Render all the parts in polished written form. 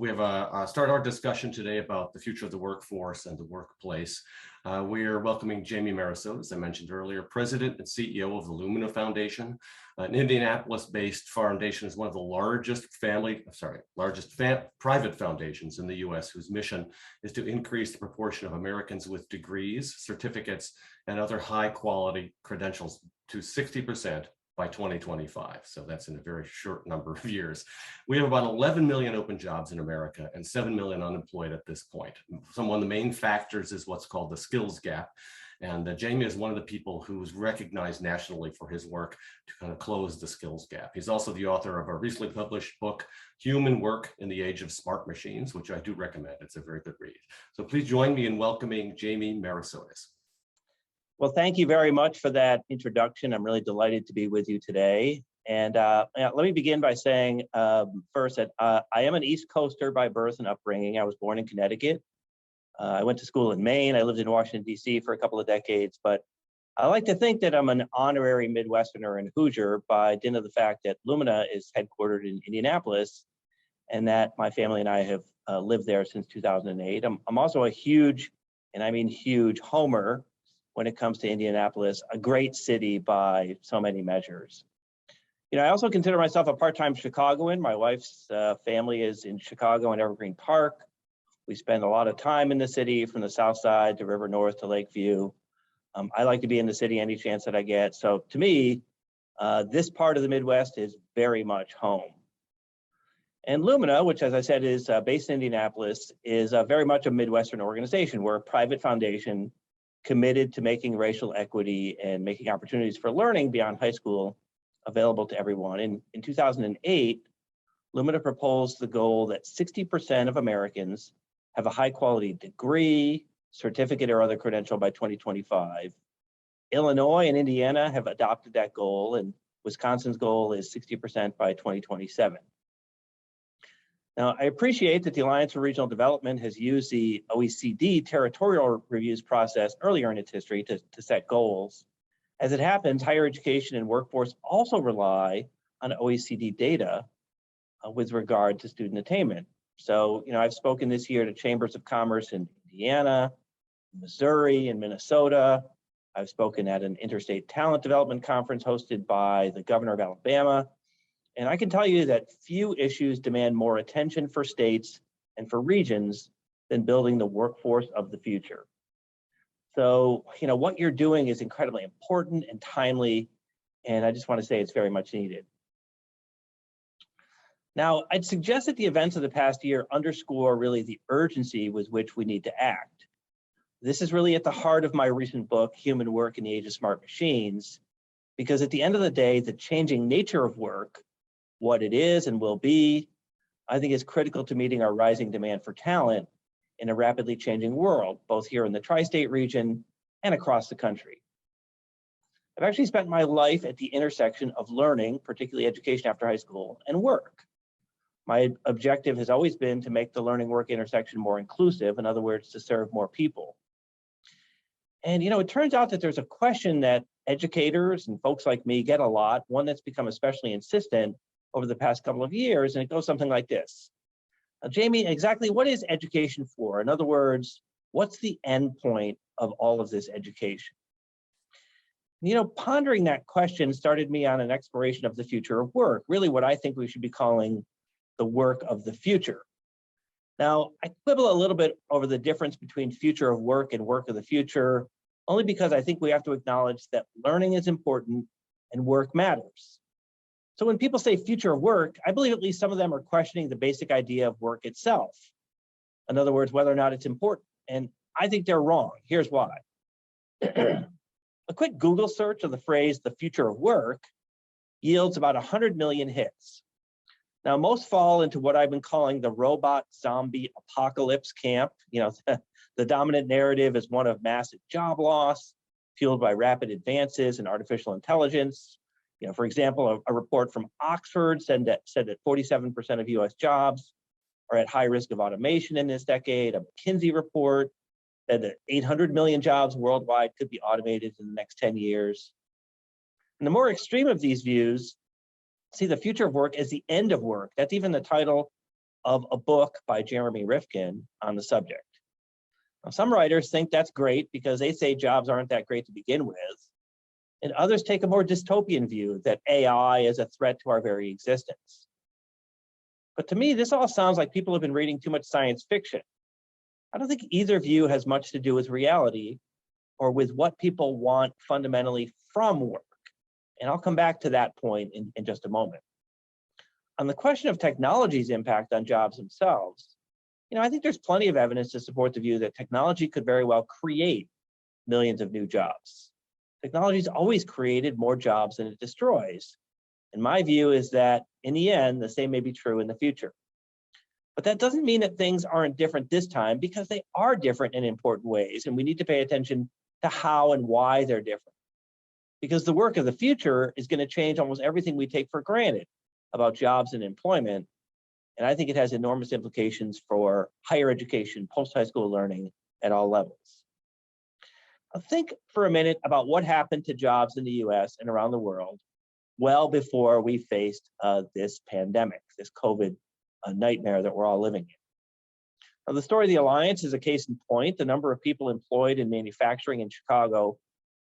We have start our discussion today about the future of the workforce and the workplace. We are welcoming Jamie Merisotis, I mentioned earlier, President and CEO of the Lumina Foundation, an Indianapolis-based foundation. Is one of the largest private foundations in the U.S. whose mission is to increase the proportion of Americans with degrees, certificates, and other high-quality credentials to 60% by 2025. So that's in a very short number of years. We have about 11 million open jobs in America and 7 million unemployed at this point. One of the main factors is what's called the skills gap. And Jamie is one of the people who's recognized nationally for his work to kind of close the skills gap. He's also the author of a recently published book, Human Work in the Age of Smart Machines, which I do recommend. It's a very good read. So please join me in welcoming Jamie Merisotis. Well, thank you very much for that introduction. I'm really delighted to be with you today. And let me begin by saying first that I am an East Coaster by birth and upbringing. I was born in Connecticut. I went to school in Maine. I lived in Washington, D.C. for a couple of decades. But I like to think that I'm an honorary Midwesterner and Hoosier by dint of the fact that Lumina is headquartered in Indianapolis and that my family and I have lived there since 2008. I'm also a huge, and I mean huge, homer when it comes to Indianapolis, a great city by so many measures. You know, I also consider myself a part-time Chicagoan. My wife's family is in Chicago and Evergreen Park. We spend a lot of time in the city, from the South Side to River North to Lakeview. I like to be in the city any chance that I get. So to me, this part of the Midwest is very much home. And Lumina, which as I said is based in Indianapolis, is very much a Midwestern organization. We're a private foundation committed to making racial equity and making opportunities for learning beyond high school available to everyone. In 2008, Lumina proposed the goal that 60% of Americans have a high quality degree, certificate, or other credential by 2025. Illinois and Indiana have adopted that goal, and Wisconsin's goal is 60% by 2027. Now, I appreciate that the Alliance for Regional Development has used the OECD territorial reviews process earlier in its history to set goals. As it happens, higher education and workforce also rely on OECD data with regard to student attainment. So, you know, I've spoken this year to chambers of commerce in Indiana, Missouri, and Minnesota. I've spoken at an interstate talent development conference hosted by the governor of Alabama. And I can tell you that few issues demand more attention for states and for regions than building the workforce of the future. So, you know, what you're doing is incredibly important and timely, and I just want to say it's very much needed. Now, I'd suggest that the events of the past year underscore really the urgency with which we need to act. This is really at the heart of my recent book, Human Work in the Age of Smart Machines, because at the end of the day, the changing nature of work, what it is and will be, I think is critical to meeting our rising demand for talent in a rapidly changing world, both here in the tri-state region and across the country. I've actually spent my life at the intersection of learning, particularly education after high school, and work. My objective has always been to make the learning work intersection more inclusive, in other words, to serve more people. And, you know, it turns out that there's a question that educators and folks like me get a lot, one that's become especially insistent over the past couple of years, and it goes something like this. Jamie, exactly what is education for? In other words, what's the end point of all of this education? You know, pondering that question started me on an exploration of the future of work, really what I think we should be calling the work of the future. Now, I quibble a little bit over the difference between future of work and work of the future, only because I think we have to acknowledge that learning is important and work matters. So when people say future of work, I believe at least some of them are questioning the basic idea of work itself. In other words, whether or not it's important. And I think they're wrong. Here's why. A quick Google search of the phrase the future of work yields about 100 million hits. Now, most fall into what I've been calling the robot zombie apocalypse camp. You know, the dominant narrative is one of massive job loss, fueled by rapid advances in artificial intelligence. You know, for example, a report from Oxford said that 47% of US jobs are at high risk of automation in this decade. A McKinsey report said that 800 million jobs worldwide could be automated in the next 10 years. And the more extreme of these views see the future of work as the end of work. That's even the title of a book by Jeremy Rifkin on the subject. Now, some writers think that's great because they say jobs aren't that great to begin with, and others take a more dystopian view that AI is a threat to our very existence. But to me, this all sounds like people have been reading too much science fiction. I don't think either view has much to do with reality or with what people want fundamentally from work. And I'll come back to that point in just a moment. On the question of technology's impact on jobs themselves, I think there's plenty of evidence to support the view that technology could very well create millions of new jobs. Technology's always created more jobs than it destroys. And my view is that in the end, the same may be true in the future. But that doesn't mean that things aren't different this time, because they are different in important ways, and we need to pay attention to how and why they're different. Because the work of the future is going to change almost everything we take for granted about jobs and employment. And I think it has enormous implications for higher education, post-high school learning at all levels. Now, think for a minute about what happened to jobs in the US and around the world well before we faced this pandemic, this COVID nightmare that we're all living in. Now, the story of the Alliance is a case in point. The number of people employed in manufacturing in Chicago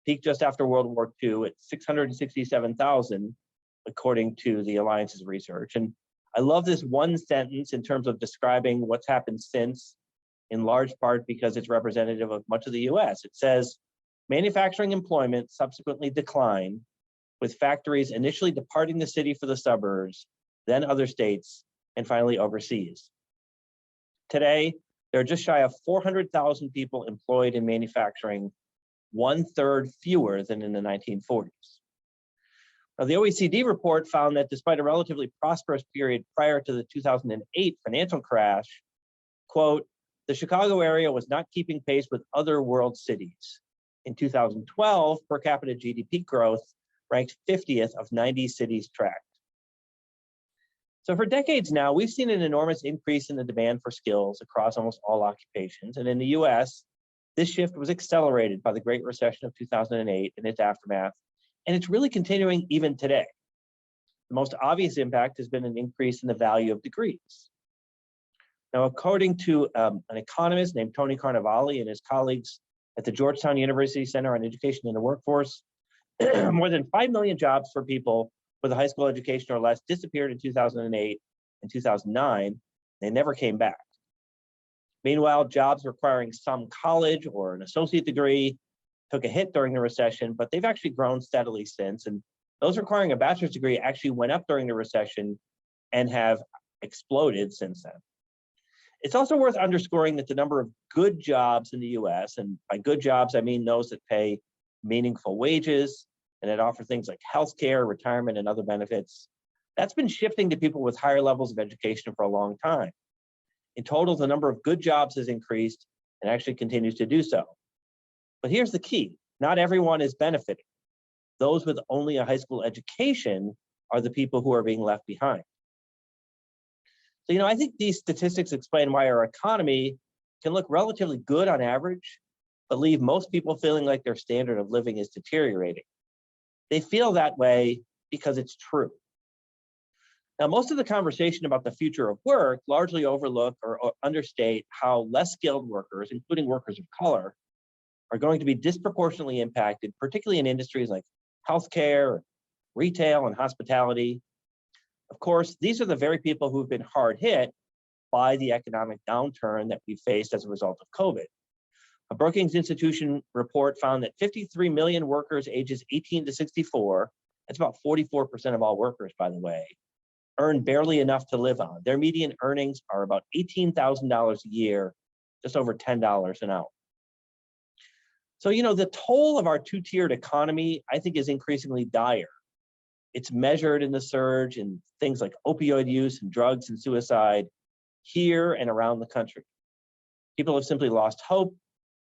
peaked just after World War II at 667,000, according to the Alliance's research. And I love this one sentence in terms of describing what's happened since, in large part because it's representative of much of the US. It says, manufacturing employment subsequently declined, with factories initially departing the city for the suburbs, then other states, and finally overseas. Today, there are just shy of 400,000 people employed in manufacturing, 1/3 fewer than in the 1940s. Now, the OECD report found that despite a relatively prosperous period prior to the 2008 financial crash, quote, the Chicago area was not keeping pace with other world cities. In 2012, per capita GDP growth ranked 50th of 90 cities tracked. So for decades now, we've seen an enormous increase in the demand for skills across almost all occupations. And in the US, this shift was accelerated by the Great Recession of 2008 and its aftermath. And it's really continuing even today. The most obvious impact has been an increase in the value of degrees. Now, according to an economist named Tony Carnevale and his colleagues at the Georgetown University Center on Education and the Workforce, more than 5 million jobs for people with a high school education or less disappeared in 2008 and 2009. They never came back. Meanwhile, jobs requiring some college or an associate degree took a hit during the recession, but they've actually grown steadily since. And those requiring a bachelor's degree actually went up during the recession and have exploded since then. It's also worth underscoring that the number of good jobs in the US, and by good jobs, I mean those that pay meaningful wages and that offer things like healthcare, retirement, and other benefits, that's been shifting to people with higher levels of education for a long time. In total, the number of good jobs has increased and actually continues to do so. But here's the key: not everyone is benefiting. Those with only a high school education are the people who are being left behind. So, I think these statistics explain why our economy can look relatively good on average, but leave most people feeling like their standard of living is deteriorating. They feel that way because it's true. Now, most of the conversation about the future of work largely overlook or understate how less skilled workers, including workers of color, are going to be disproportionately impacted, particularly in industries like healthcare, retail, and hospitality. Of course, these are the very people who've been hard hit by the economic downturn that we faced as a result of COVID. A Brookings Institution report found that 53 million workers ages 18 to 64, that's about 44% of all workers, by the way, earn barely enough to live on. Their median earnings are about $18,000 a year, just over $10 an hour. So, the toll of our two-tiered economy, I think, is increasingly dire. It's measured in the surge in things like opioid use and drugs and suicide here and around the country. People have simply lost hope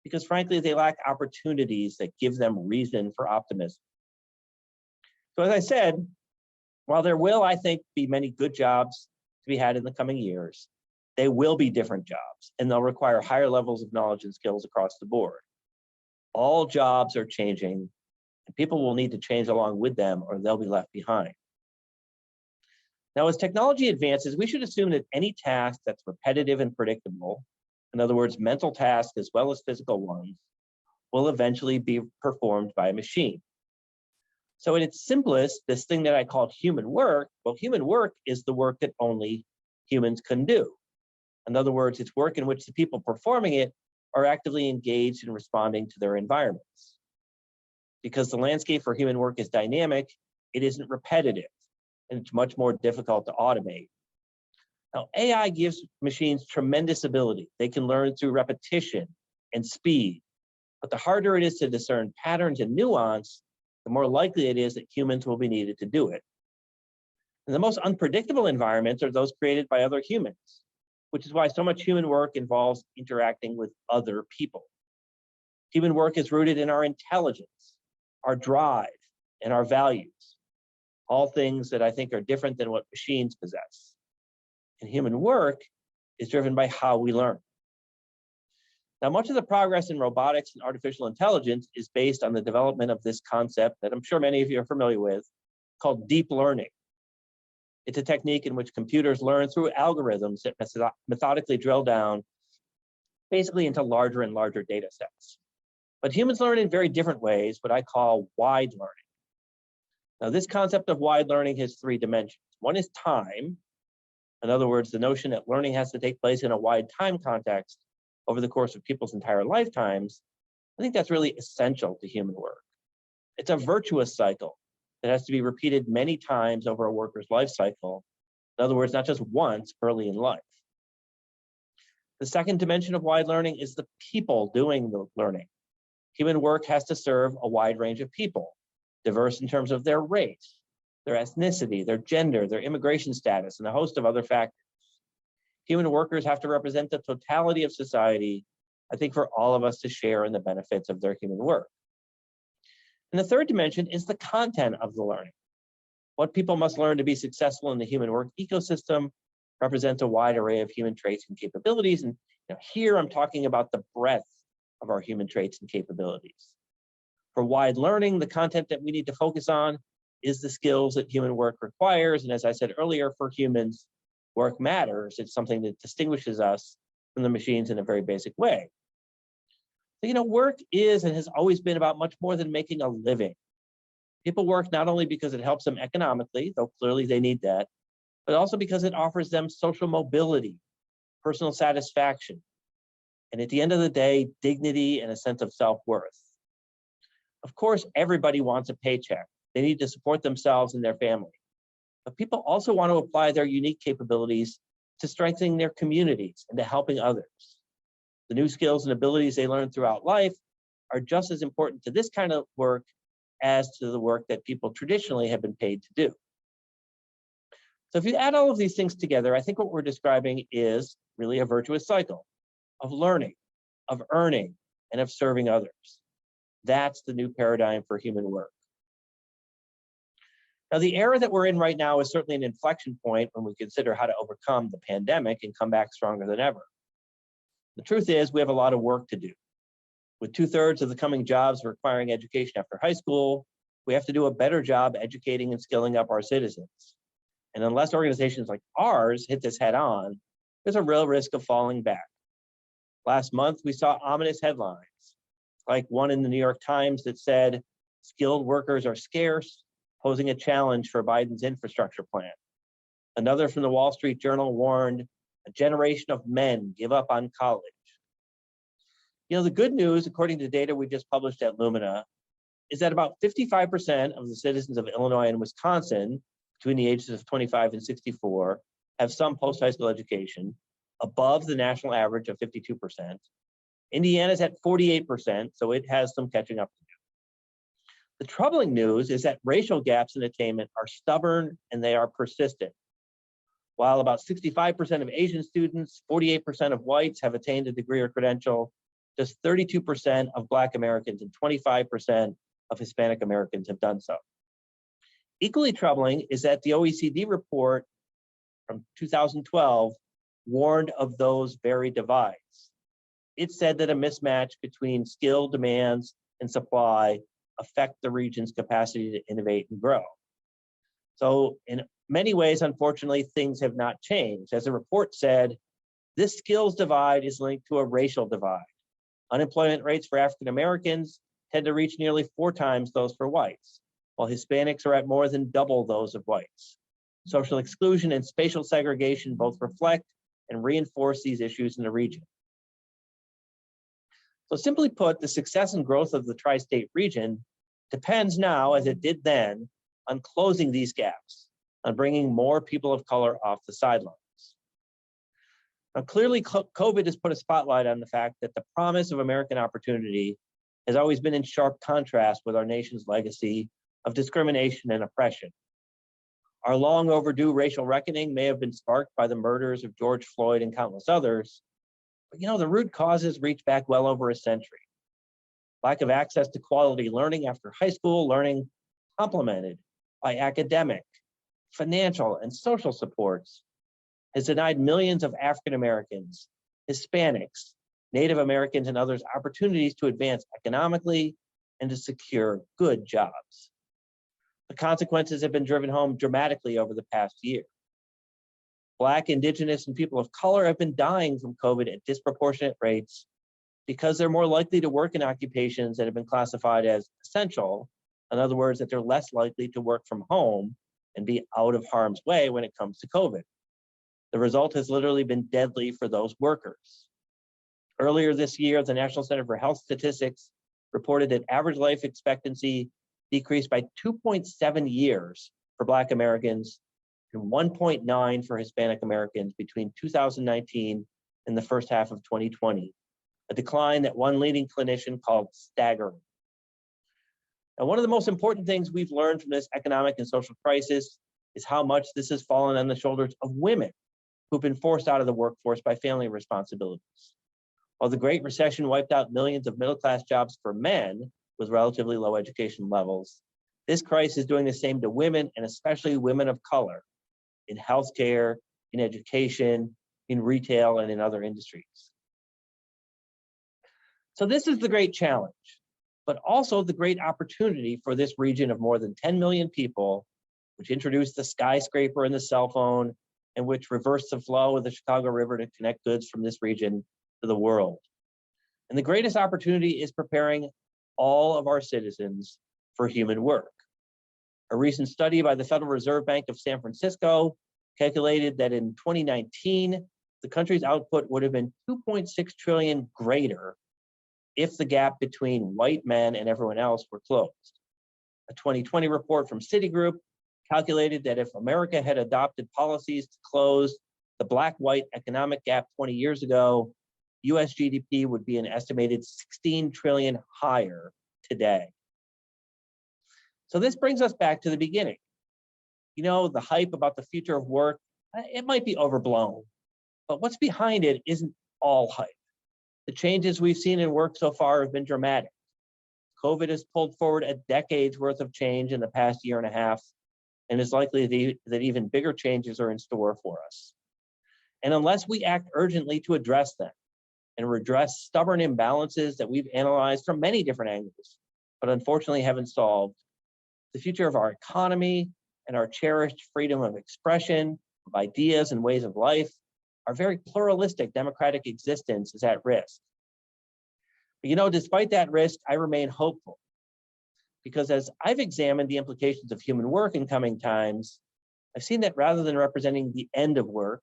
because, frankly, they lack opportunities that give them reason for optimism. So, as I said, while there will, I think, be many good jobs to be had in the coming years, they will be different jobs, and they'll require higher levels of knowledge and skills across the board. All jobs are changing, and people will need to change along with them, or they'll be left behind. Now, as technology advances, we should assume that any task that's repetitive and predictable, in other words, mental tasks as well as physical ones, will eventually be performed by a machine. So at its simplest, this thing that I called human work, well, human work is the work that only humans can do. In other words, it's work in which the people performing it are actively engaged in responding to their environments. Because the landscape for human work is dynamic, it isn't repetitive, and it's much more difficult to automate. Now, AI gives machines tremendous ability. They can learn through repetition and speed, but the harder it is to discern patterns and nuance, the more likely it is that humans will be needed to do it. And the most unpredictable environments are those created by other humans, which is why so much human work involves interacting with other people. Human work is rooted in our intelligence, our drive, and our values, all things that I think are different than what machines possess. And human work is driven by how we learn. Now, much of the progress in robotics and artificial intelligence is based on the development of this concept that I'm sure many of you are familiar with, called deep learning. It's a technique in which computers learn through algorithms that methodically drill down basically into larger and larger data sets. But humans learn in very different ways, what I call wide learning. Now, this concept of wide learning has three dimensions. One is time. In other words, the notion that learning has to take place in a wide time context over the course of people's entire lifetimes. I think that's really essential to human work. It's a virtuous cycle that has to be repeated many times over a worker's life cycle. In other words, not just once early in life. The second dimension of wide learning is the people doing the learning. Human work has to serve a wide range of people, diverse in terms of their race, their ethnicity, their gender, their immigration status, and a host of other factors. Human workers have to represent the totality of society, I think, for all of us to share in the benefits of their human work. And the third dimension is the content of the learning. What people must learn to be successful in the human work ecosystem represents a wide array of human traits and capabilities. And here I'm talking about the breadth of our human traits and capabilities. For wide learning, the content that we need to focus on is the skills that human work requires. And as I said earlier, for humans, work matters. It's something that distinguishes us from the machines in a very basic way. So, work is and has always been about much more than making a living. People work not only because it helps them economically, though clearly they need that, but also because it offers them social mobility, personal satisfaction, and at the end of the day, dignity and a sense of self-worth. Of course, everybody wants a paycheck. They need to support themselves and their family. But people also want to apply their unique capabilities to strengthening their communities and to helping others. The new skills and abilities they learn throughout life are just as important to this kind of work as to the work that people traditionally have been paid to do. So if you add all of these things together, I think what we're describing is really a virtuous cycle of learning, of earning, and of serving others. That's the new paradigm for human work. Now, the era that we're in right now is certainly an inflection point when we consider how to overcome the pandemic and come back stronger than ever. The truth is, we have a lot of work to do. With 2/3 of the coming jobs requiring education after high school, we have to do a better job educating and skilling up our citizens. And unless organizations like ours hit this head on, there's a real risk of falling back. Last month, we saw ominous headlines, like one in the New York Times that said, skilled workers are scarce, posing a challenge for Biden's infrastructure plan. Another from the Wall Street Journal warned, a generation of men give up on college. The good news, according to data we just published at Lumina, is that about 55% of the citizens of Illinois and Wisconsin between the ages of 25 and 64 have some post-high school education, above the national average of 52%. Indiana's at 48%, so it has some catching up to do. The troubling news is that racial gaps in attainment are stubborn and they are persistent. While about 65% of Asian students, 48% of whites have attained a degree or credential, just 32% of Black Americans and 25% of Hispanic Americans have done so. Equally troubling is that the OECD report from 2012 warned of those very divides. It said that a mismatch between skill demands and supply affect the region's capacity to innovate and grow. So in many ways, unfortunately, things have not changed. As the report said, this skills divide is linked to a racial divide. Unemployment rates for African Americans tend to reach nearly 4 times those for whites, while Hispanics are at more than double those of whites. Social exclusion and spatial segregation both reflect and reinforce these issues in the region. So simply put, the success and growth of the tri-state region depends now, as it did then, on closing these gaps, on bringing more people of color off the sidelines. Now, clearly, COVID has put a spotlight on the fact that the promise of American opportunity has always been in sharp contrast with our nation's legacy of discrimination and oppression. Our long overdue racial reckoning may have been sparked by the murders of George Floyd and countless others, but the root causes reach back well over a century. Lack of access to quality learning after high school, learning complemented by academic, financial, and social supports, has denied millions of African Americans, Hispanics, Native Americans, and others opportunities to advance economically and to secure good jobs. The consequences have been driven home dramatically over the past year. Black, Indigenous, and people of color have been dying from COVID at disproportionate rates because they're more likely to work in occupations that have been classified as essential. In other words, that they're less likely to work from home and be out of harm's way when it comes to COVID. The result has literally been deadly for those workers. Earlier this year, the National Center for Health Statistics reported that average life expectancy decreased by 2.7 years for Black Americans and 1.9 for Hispanic Americans between 2019 and the first half of 2020, a decline that one leading clinician called staggering. Now, one of the most important things we've learned from this economic and social crisis is how much this has fallen on the shoulders of women who've been forced out of the workforce by family responsibilities. While the Great Recession wiped out millions of middle-class jobs for men with relatively low education levels, this crisis is doing the same to women, and especially women of color, in healthcare, in education, in retail, and in other industries. So this is the great challenge, but also the great opportunity for this region of more than 10 million people, which introduced the skyscraper and the cell phone, and which reversed the flow of the Chicago River to connect goods from this region to the world. And the greatest opportunity is preparing all of our citizens for human work. A recent study by the Federal Reserve Bank of San Francisco calculated that in 2019, the country's output would have been 2.6 trillion greater if the gap between white men and everyone else were closed. A 2020 report from Citigroup calculated that if America had adopted policies to close the Black-white economic gap 20 years ago, US GDP would be an estimated 16 trillion higher today. So this brings us back to the beginning. The hype about the future of work, it might be overblown, but what's behind it isn't all hype. The changes we've seen in work so far have been dramatic. COVID has pulled forward a decade's worth of change in the past year and a half, and it's likely that even bigger changes are in store for us. And unless we act urgently to address them and redress stubborn imbalances that we've analyzed from many different angles, but unfortunately haven't solved, the future of our economy and our cherished freedom of expression, of ideas and ways of life, our very pluralistic democratic existence is at risk. But despite that risk, I remain hopeful, because as I've examined the implications of human work in coming times, I've seen that rather than representing the end of work,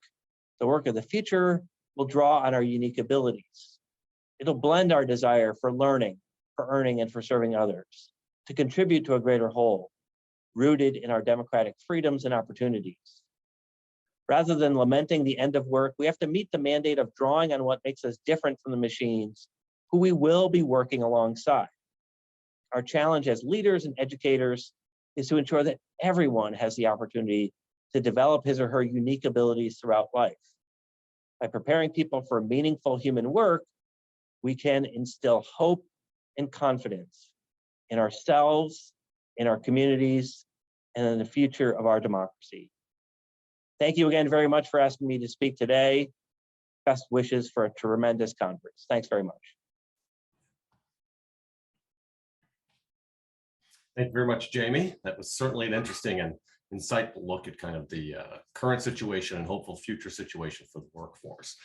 the work of the future will draw on our unique abilities. It'll blend our desire for learning, for earning, and for serving others, to contribute to a greater whole, rooted in our democratic freedoms and opportunities. Rather than lamenting the end of work, we have to meet the mandate of drawing on what makes us different from the machines who we will be working alongside. Our challenge as leaders and educators is to ensure that everyone has the opportunity to develop his or her unique abilities throughout life. By preparing people for meaningful human work, we can instill hope and confidence in ourselves, in our communities, and in the future of our democracy. Thank you again very much for asking me to speak today. Best wishes for a tremendous conference. Thanks very much. Thank you very much, Jamie. That was certainly an interesting and insightful look at kind of the current situation and hopeful future situation for the workforce.